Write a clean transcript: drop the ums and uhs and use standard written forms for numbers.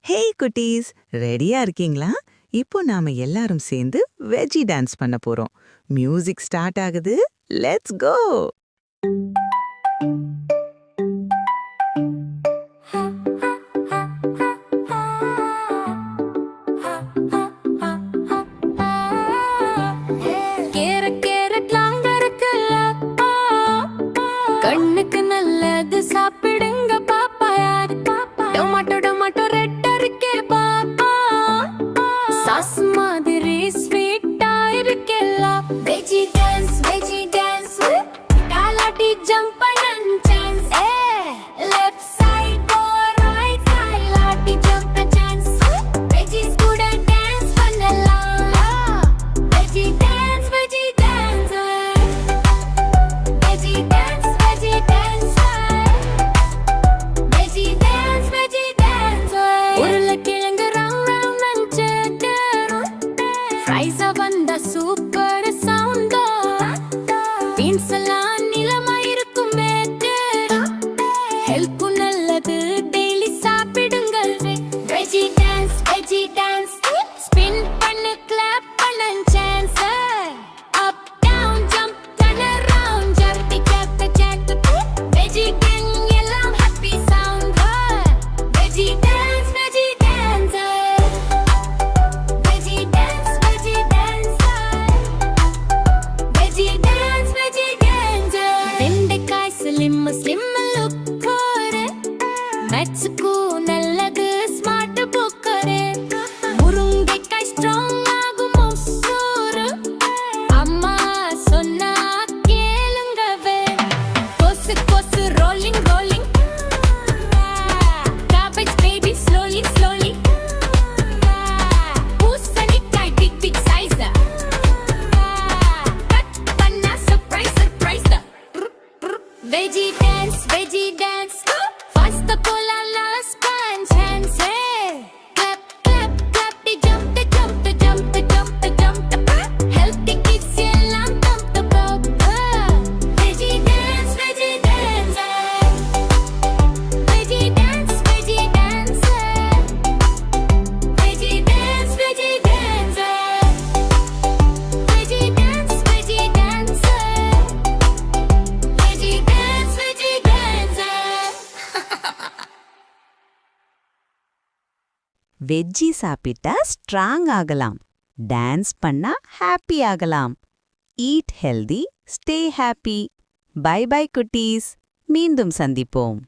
Hey குட்டீஸ், ரெடியா இருக்கீங்களா? இப்போ நாம எல்லாரும் சேர்ந்து வெஜ்ஜி டான்ஸ் பண்ண போறோம். மியூசிக் ஸ்டார்ட் ஆகுது. Let's go. கண்ணுக்கு நல்லது சாப்பிடுங்க பாப்பா. யாரு டொமாட்டோ டொமாட்டோ ரெட் இருக்கே பாப்பா. சாஸ் மாதிரி ஸ்வீட்டா இருக்கேல்ல. வெஜி டான்ஸ் காலாட்டி ஜம்ப் பண்ண chance. Left side go right side லாட்டி ஜம்ப் சான்ஸ். வெஜிஸ் கூட டான்ஸ் பண்ணலாம். Veggie dance veggie dance veggie dance veggie dance veggie dance veggie dance. உருளைக்கிழங்கு ரவுண்ட் ரவுண்ட் நஞ்சு ஃப்ரைஸா வந்தா சூப்பர் சவுண்ட். பீன்ஸ் எல்லாம் நிலமா இருக்கும் ஹெல்த் நல்லது டெய்லி சாப்பிடுங்கள். வெஜி டான்ஸ் ஸ்பின் பண்ணு கிளாப் பண்ண சான்ஸ். அப் டவுன் ஜம்ப் பண்ண ரவுண்ட் ஜர்டி கேப் ஜாக். வெஜி கேங் எல்லாம் happy sound. Veggie dance veggie dance veggie dance veggie dance veggie dance veggie dance. வெண்டைக்காய் ஸ்லிம் லுக் மெட்ஸுக்கு நல்லது ஸ்மார்ட் புக்கரு. முருங்கைக்காய் ஸ்ட்ராங் ஆகும் மொசூரு. அம்மா சொன்னா கேளுங்கவே. கொசு ரோலிங் cabbage baby slowly. பூசணிக்காய் big size. கட் பண்ணா surprise. Veggie dance fast cola last punch hands. Clap the jump healthy kids எல்லாம் thump. Veggie dance Veggie dance Veggie dance Veggie dance Veggie dance Veggie dance Veggie dance Veggie dance Veggie dance. Veggie சாப்பிட்டா strong ஆகலாம். Dance பண்ணா happy ஆகலாம். Eat healthy, stay happy. Bye bye குட்டீஸ். மீண்டும் சந்திப்போம்.